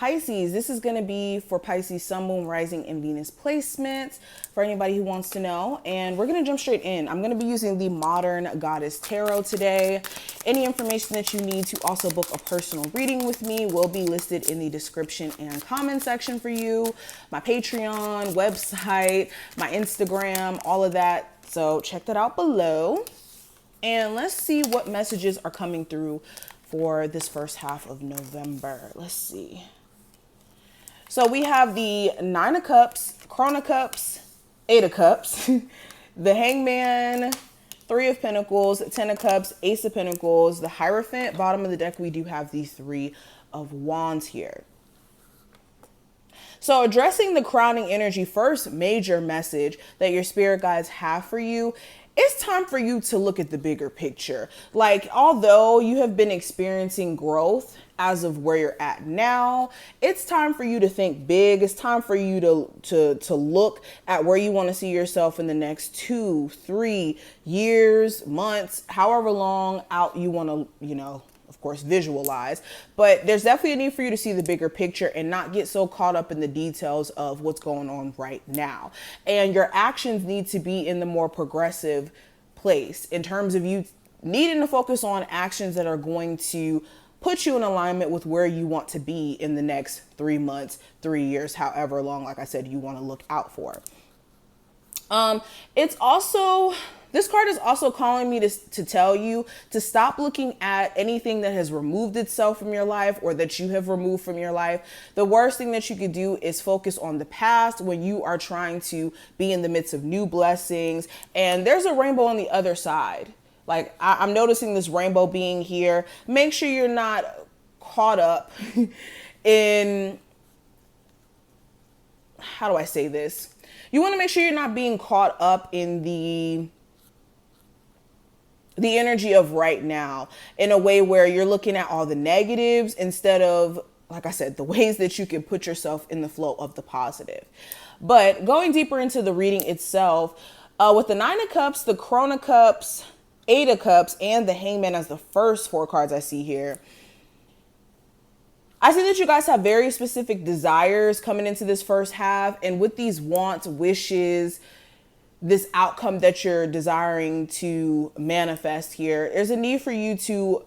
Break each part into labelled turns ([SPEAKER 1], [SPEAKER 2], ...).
[SPEAKER 1] Pisces, this is going to be for Pisces, Sun, Moon, Rising, and Venus placements for anybody who wants to know. And we're going to jump straight in. I'm going to be using the Modern Goddess Tarot today. Any information that you need to also book a personal reading with me will be listed in the description and comment section for you. My Patreon, website, my Instagram, all of that. So check that out below. And let's see what messages are coming through for this first half of November. Let's see. So we have the Nine of Cups, Crown of Cups, Eight of Cups, the Hangman, Three of Pentacles, Ten of Cups, Ace of Pentacles, the Hierophant. Bottom of the deck, we do have the Three of Wands here. So addressing the crowning energy, first major message that your spirit guides have for you, it's time for you to look at the bigger picture. Like, although you have been experiencing growth as of where you're at now, it's time for you to think big. It's time for you to look at where you want to see yourself in the next 2, 3 years, months, however long out you want to, of course, visualize. But there's definitely a need for you to see the bigger picture and not get so caught up in the details of what's going on right now. And your actions need to be in the more progressive place in terms of you needing to focus on actions that are going to put you in alignment with where you want to be in the next 3 months, 3 years, however long, like I said, you want to look out for. This card is also calling me to tell you to stop looking at anything that has removed itself from your life or that you have removed from your life. The worst thing that you could do is focus on the past when you are trying to be in the midst of new blessings. And there's a rainbow on the other side. Like, I'm noticing this rainbow being here. Make sure you're not caught up in, how do I say this? You want to make sure you're not being caught up in the energy of right now in a way where you're looking at all the negatives instead of, like I said, the ways that you can put yourself in the flow of the positive. But going deeper into the reading itself, with the Nine of Cups, the Crown of Cups, Eight of Cups, and the Hangman as the first 4 cards I see here, I see that you guys have very specific desires coming into this first half. And with these wants, wishes, this outcome that you're desiring to manifest here, there's a need for you to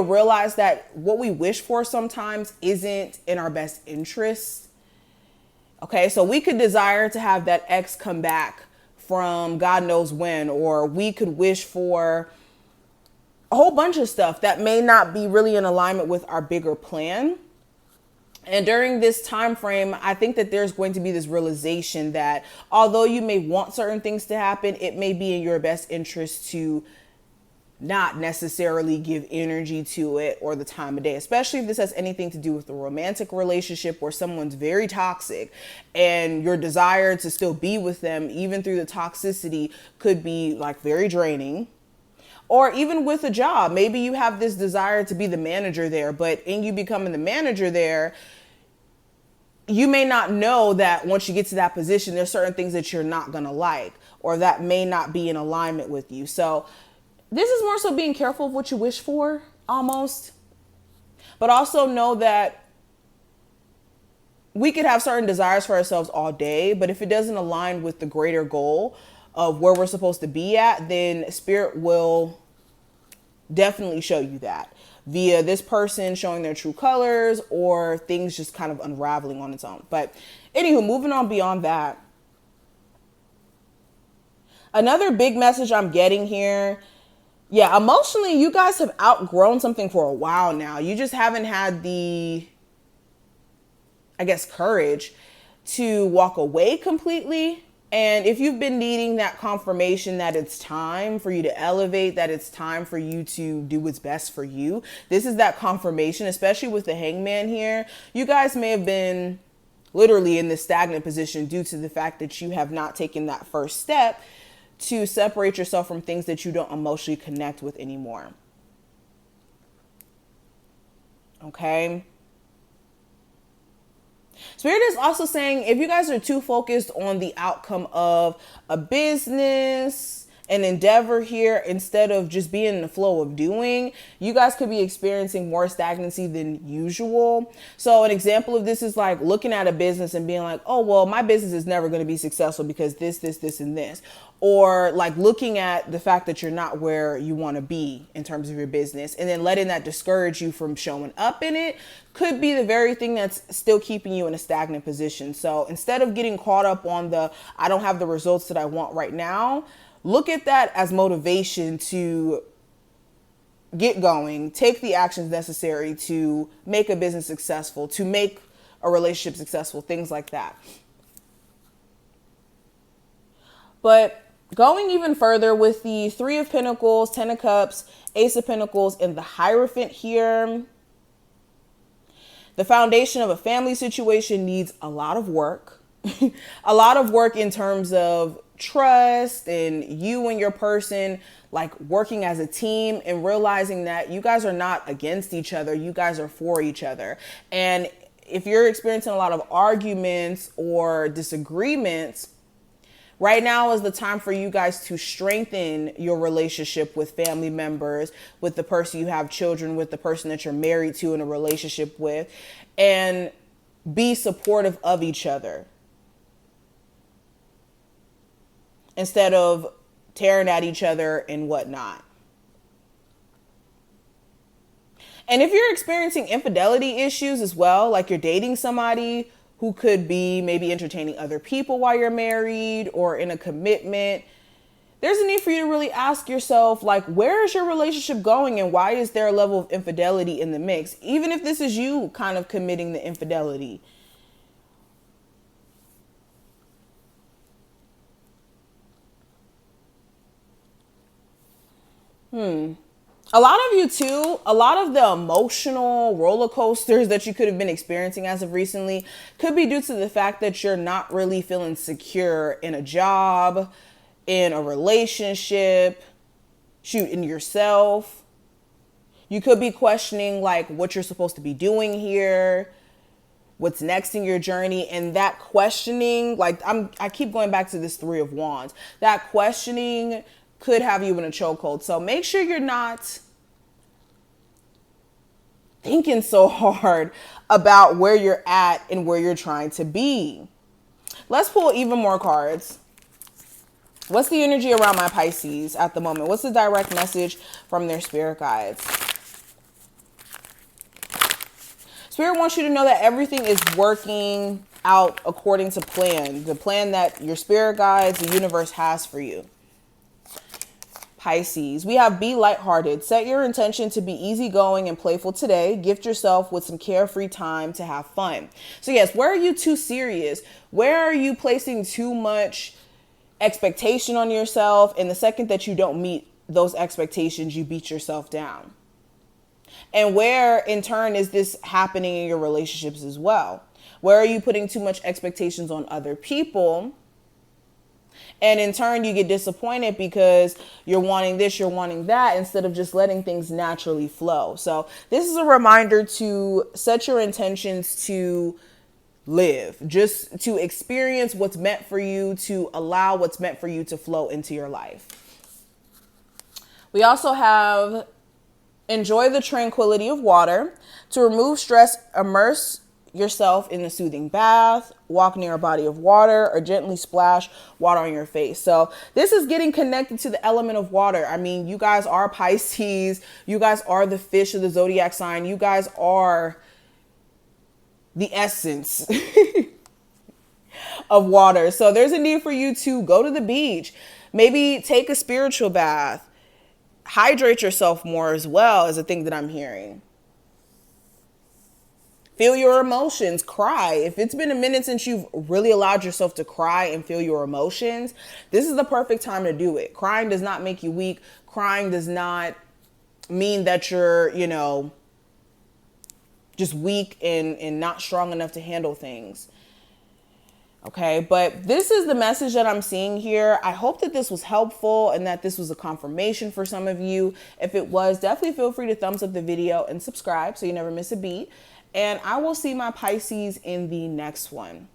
[SPEAKER 1] realize that what we wish for sometimes isn't in our best interest. Okay, so we could desire to have that ex come back from God knows when, or we could wish for a whole bunch of stuff that may not be really in alignment with our bigger plan. And during this time frame, I think that there's going to be this realization that although you may want certain things to happen, it may be in your best interest to not necessarily give energy to it or the time of day, especially if this has anything to do with a romantic relationship where someone's very toxic and your desire to still be with them, even through the toxicity, could be like very draining. Or even with a job, maybe you have this desire to be the manager there, but in you becoming the manager there, you may not know that once you get to that position, there's certain things that you're not going to like, or that may not be in alignment with you. So this is more so being careful of what you wish for, almost. But also know that we could have certain desires for ourselves all day, but if it doesn't align with the greater goal of where we're supposed to be at, then Spirit will definitely show you that via this person showing their true colors or things just kind of unraveling on its own. But anywho, moving on beyond that, another big message I'm getting here, yeah, emotionally, you guys have outgrown something for a while now. You just haven't had the, I guess, courage to walk away completely. And if you've been needing that confirmation that it's time for you to elevate, that it's time for you to do what's best for you, this is that confirmation, especially with the Hangman here. You guys may have been literally in this stagnant position due to the fact that you have not taken that first step to separate yourself from things that you don't emotionally connect with anymore. Okay. Spirit is also saying if you guys are too focused on the outcome of a business, an endeavor here, instead of just being in the flow of doing, you guys could be experiencing more stagnancy than usual. So an example of this is like looking at a business and being like, oh, well, my business is never going to be successful because this, and this. Or like looking at the fact that you're not where you want to be in terms of your business, and then letting that discourage you from showing up in it could be the very thing that's still keeping you in a stagnant position. So instead of getting caught up on the, I don't have the results that I want right now, look at that as motivation to get going, take the actions necessary to make a business successful, to make a relationship successful, things like that. But going even further with the Three of Pentacles, Ten of Cups, Ace of Pentacles, and the Hierophant here, the foundation of a family situation needs a lot of work. A lot of work in terms of trust and you and your person like working as a team and realizing that you guys are not against each other. You guys are for each other. And if you're experiencing a lot of arguments or disagreements, right now is the time for you guys to strengthen your relationship with family members, with the person you have children with, the person that you're married to in a relationship with, and be supportive of each other instead of tearing at each other and whatnot. And if you're experiencing infidelity issues as well, like you're dating somebody who could be maybe entertaining other people while you're married or in a commitment, there's a need for you to really ask yourself, like, where is your relationship going and why is there a level of infidelity in the mix? Even if this is you kind of committing the infidelity. A lot of you too, a lot of the emotional roller coasters that you could have been experiencing as of recently could be due to the fact that you're not really feeling secure in a job, in a relationship, in yourself. You could be questioning like what you're supposed to be doing here, what's next in your journey. And that questioning, like I keep going back to this Three of Wands, that questioning could have you in a chokehold. So make sure you're not thinking so hard about where you're at and where you're trying to be. Let's pull even more cards. What's the energy around my Pisces at the moment? What's the direct message from their spirit guides? Spirit wants you to know that everything is working out according to plan, the plan that your spirit guides, the universe has for you. Pisces, we have be lighthearted. Set your intention to be easygoing and playful today. Gift yourself with some carefree time to have fun. So yes, where are you too serious? Where are you placing too much expectation on yourself? And the second that you don't meet those expectations, you beat yourself down. And where in turn is this happening in your relationships as well? Where are you putting too much expectations on other people? And in turn, you get disappointed because you're wanting this, you're wanting that, instead of just letting things naturally flow. So this is a reminder to set your intentions to live, just to experience what's meant for you, to allow what's meant for you to flow into your life. We also have enjoy the tranquility of water. To remove stress, immerse yourself in a soothing bath, walk near a body of water, or gently splash water on your face. So this is getting connected to the element of water. I mean, you guys are Pisces. You guys are the fish of the zodiac sign. You guys are the essence of water. So there's a need for you to go to the beach, maybe take a spiritual bath, hydrate yourself more as well, is a thing that I'm hearing. Feel your emotions, cry. If it's been a minute since you've really allowed yourself to cry and feel your emotions, this is the perfect time to do it. Crying does not make you weak. Crying does not mean that you're, just weak and not strong enough to handle things. Okay, but this is the message that I'm seeing here. I hope that this was helpful and that this was a confirmation for some of you. If it was, definitely feel free to thumbs up the video and subscribe so you never miss a beat. And I will see my Pisces in the next one.